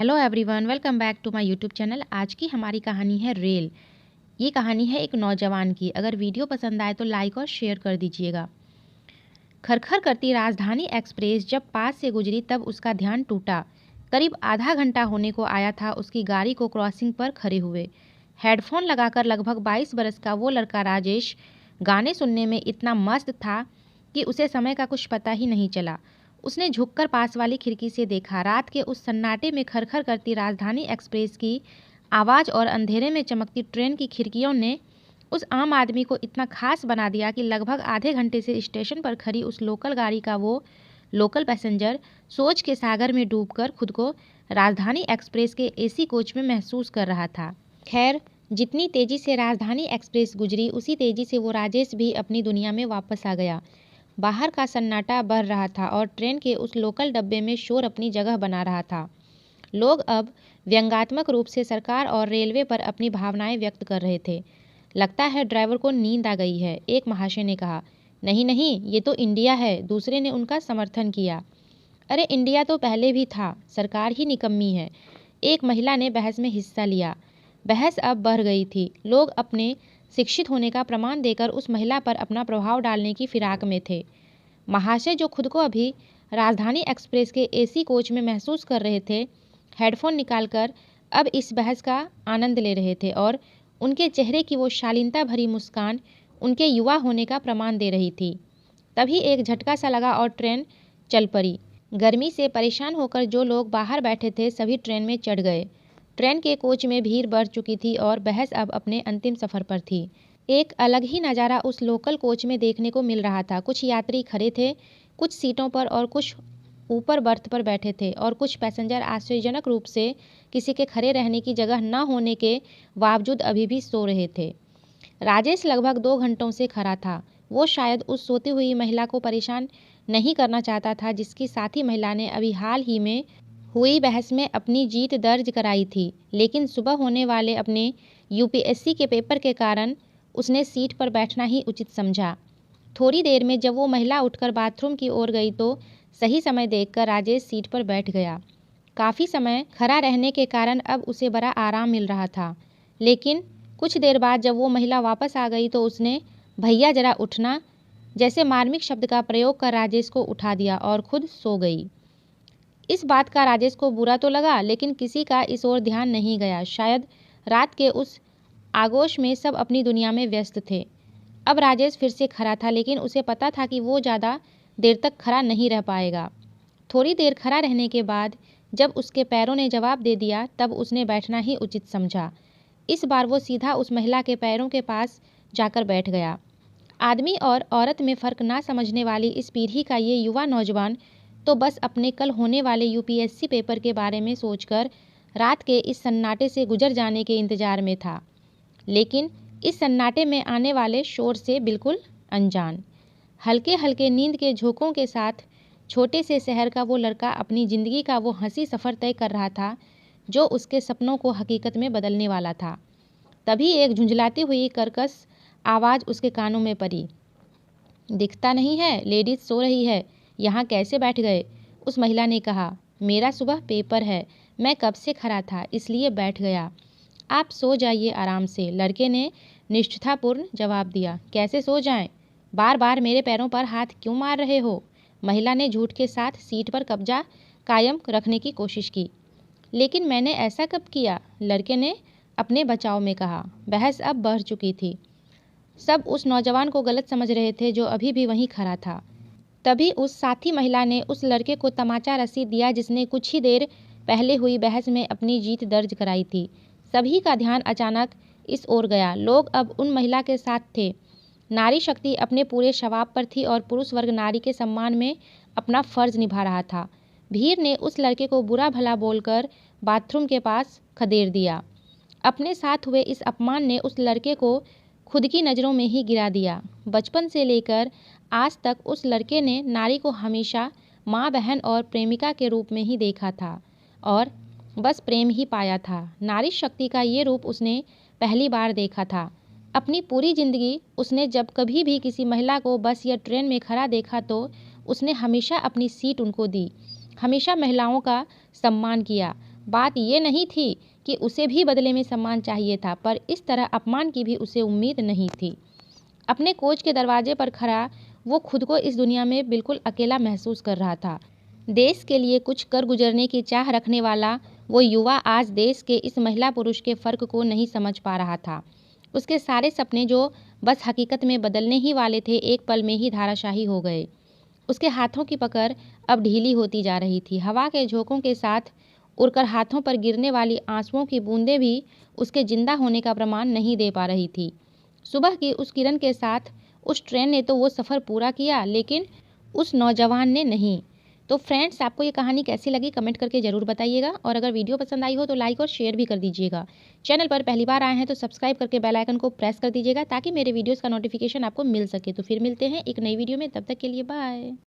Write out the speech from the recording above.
Hello everyone, welcome back to my YouTube channel. आज की हमारी कहानी है रेल। ये कहानी है एक नौजवान की। अगर वीडियो पसंद आए तो लाइक और शेयर कर दीजिएगा। खरखर करती राजधानी एक्सप्रेस जब पास से गुजरी तब उसका ध्यान टूटा। करीब आधा घंटा होने को आया था उसकी गाड़ी को क्रॉसिंग पर खड़े हुए। हेडफोन लगाकर लगभग 22 बरस का वो लड़का राजेश गाने सुनने में इतना मस्त था कि उसे समय का कुछ पता ही नहीं चला। उसने झुककर पास वाली खिड़की से देखा। रात के उस सन्नाटे में खरखर करती राजधानी एक्सप्रेस की आवाज़ और अंधेरे में चमकती ट्रेन की खिड़कियों ने उस आम आदमी को इतना खास बना दिया कि लगभग आधे घंटे से स्टेशन पर खड़ी उस लोकल गाड़ी का वो लोकल पैसेंजर सोच के सागर में डूबकर खुद को राजधानी एक्सप्रेस के एसी कोच में महसूस कर रहा था। खैर, जितनी तेज़ी से राजधानी एक्सप्रेस गुजरी उसी तेज़ी से वो राजेश भी अपनी दुनिया में वापस आ गया। बाहर का सन्नाटा बढ़ रहा था और ट्रेन के उस लोकल डब्बे में शोर अपनी जगह बना रहा था। लोग अब व्यंग्यात्मक रूप से सरकार और रेलवे पर अपनी भावनाएं व्यक्त कर रहे थे। लगता है ड्राइवर को नींद आ गई है, एक महाशय ने कहा। नहीं नहीं, ये तो इंडिया है, दूसरे ने उनका समर्थन किया। अरे इंडिया तो पहले भी था, सरकार ही निकम्मी है, एक महिला ने बहस में हिस्सा लिया। बहस अब बढ़ गई थी। लोग अपने शिक्षित होने का प्रमाण देकर उस महिला पर अपना प्रभाव डालने की फिराक में थे। महाशय, जो खुद को अभी राजधानी एक्सप्रेस के एसी कोच में महसूस कर रहे थे, हेडफोन निकालकर अब इस बहस का आनंद ले रहे थे और उनके चेहरे की वो शालीनता भरी मुस्कान उनके युवा होने का प्रमाण दे रही थी। तभी एक झटका सा लगा और ट्रेन चल पड़ी। गर्मी से परेशान होकर जो लोग बाहर बैठे थे सभी ट्रेन में चढ़ गए। ट्रेन के कोच में भीड़ बढ़ चुकी थी और बहस अब अपने अंतिम सफ़र पर थी। एक अलग ही नज़ारा उस लोकल कोच में देखने को मिल रहा था। कुछ यात्री खड़े थे कुछ सीटों पर और कुछ ऊपर बर्थ पर बैठे थे और कुछ पैसेंजर आश्चर्यजनक रूप से किसी के खड़े रहने की जगह न होने के बावजूद अभी भी सो रहे थे। राजेश लगभग 2 घंटों से खड़ा था। वो शायद उस सोती हुई महिला को परेशान नहीं करना चाहता था जिसकी साथी महिला ने अभी हाल ही में हुई बहस में अपनी जीत दर्ज कराई थी, लेकिन सुबह होने वाले अपने यूपीएससी के पेपर के कारण उसने सीट पर बैठना ही उचित समझा। थोड़ी देर में जब वो महिला उठकर बाथरूम की ओर गई तो सही समय देखकर राजेश सीट पर बैठ गया। काफ़ी समय खड़ा रहने के कारण अब उसे बड़ा आराम मिल रहा था, लेकिन कुछ देर बाद जब वो महिला वापस आ गई तो उसने भैया जरा उठना जैसे मार्मिक शब्द का प्रयोग कर राजेश को उठा दिया और खुद सो गई। इस बात का राजेश को बुरा तो लगा, लेकिन किसी का इस ओर ध्यान नहीं गया। शायद रात के उस आगोश में सब अपनी दुनिया में व्यस्त थे। अब राजेश फिर से खड़ा था, लेकिन उसे पता था कि वो ज़्यादा देर तक खड़ा नहीं रह पाएगा। थोड़ी देर खड़ा रहने के बाद जब उसके पैरों ने जवाब दे दिया तब उसने बैठना ही उचित समझा। इस बार वो सीधा उस महिला के पैरों के पास जाकर बैठ गया। आदमी और औरत में फ़र्क ना समझने वाली इस पीढ़ी का ये युवा नौजवान तो बस अपने कल होने वाले यूपीएससी पेपर के बारे में सोचकर रात के इस सन्नाटे से गुजर जाने के इंतज़ार में था, लेकिन इस सन्नाटे में आने वाले शोर से बिल्कुल अनजान। हल्के हल्के नींद के झोंकों के साथ छोटे से शहर का वो लड़का अपनी ज़िंदगी का वो हंसी सफ़र तय कर रहा था जो उसके सपनों को हकीकत में बदलने वाला था। तभी एक झुंझलाती हुई कर्कश आवाज़ उसके कानों में पड़ी। दिखता नहीं है, लेडीज सो रही है, यहाँ कैसे बैठ गए? उस महिला ने कहा। मेरा सुबह पेपर है, मैं कब से खड़ा था इसलिए बैठ गया। आप सो जाइए आराम से, लड़के ने निष्ठतापूर्ण जवाब दिया। कैसे सो जाएं? बार बार मेरे पैरों पर हाथ क्यों मार रहे हो? महिला ने झूठ के साथ सीट पर कब्जा कायम रखने की कोशिश की। लेकिन मैंने ऐसा कब किया? लड़के ने अपने बचाव में कहा। बहस अब बढ़ चुकी थी। सब उस नौजवान को गलत समझ रहे थे जो अभी भी वहीं खड़ा था। तभी उस साथी महिला ने उस लड़के को तमाचा रसीद दिया जिसने कुछ ही देर पहले हुई बहस में अपनी जीत दर्ज कराई थी। सभी का ध्यान अचानक इस ओर गया। लोग अब उन महिला के साथ थे। नारी शक्ति अपने पूरे शवाब पर थी और पुरुष वर्ग नारी के सम्मान में अपना फर्ज निभा रहा था। भीड़ ने उस लड़के को बुरा भला बोलकर बाथरूम के पास खदेड़ दिया। अपने साथ हुए इस अपमान ने उस लड़के को खुद की नज़रों में ही गिरा दिया। बचपन से लेकर आज तक उस लड़के ने नारी को हमेशा माँ, बहन और प्रेमिका के रूप में ही देखा था और बस प्रेम ही पाया था। नारी शक्ति का ये रूप उसने पहली बार देखा था। अपनी पूरी ज़िंदगी उसने जब कभी भी किसी महिला को बस या ट्रेन में खड़ा देखा तो उसने हमेशा अपनी सीट उनको दी, हमेशा महिलाओं का सम्मान किया। बात ये नहीं थी कि उसे भी बदले में सम्मान चाहिए था, पर इस तरह अपमान की भी उसे उम्मीद नहीं थी। अपने कोच के दरवाजे पर खड़ा वो खुद को इस दुनिया में बिल्कुल अकेला महसूस कर रहा था। देश के लिए कुछ कर गुजरने की चाह रखने वाला वो युवा आज देश के इस महिला पुरुष के फ़र्क को नहीं समझ पा रहा था। उसके सारे सपने जो बस हकीकत में बदलने ही वाले थे, एक पल में ही धराशायी हो गए। उसके हाथों की पकड़ अब ढीली होती जा रही थी। हवा के झोंकों के साथ उड़कर हाथों पर गिरने वाली आंसुओं की बूंदें भी उसके जिंदा होने का प्रमाण नहीं दे पा रही थी। सुबह की उस किरण के साथ उस ट्रेन ने तो वो सफ़र पूरा किया, लेकिन उस नौजवान ने नहीं। तो फ्रेंड्स, आपको ये कहानी कैसी लगी कमेंट करके ज़रूर बताइएगा, और अगर वीडियो पसंद आई हो तो लाइक और शेयर भी कर दीजिएगा। चैनल पर पहली बार आए हैं तो सब्सक्राइब करके बेल आइकन को प्रेस कर दीजिएगा, ताकि मेरे वीडियोज़ का नोटिफिकेशन आपको मिल सके। तो फिर मिलते हैं एक नई वीडियो में, तब तक के लिए बाय।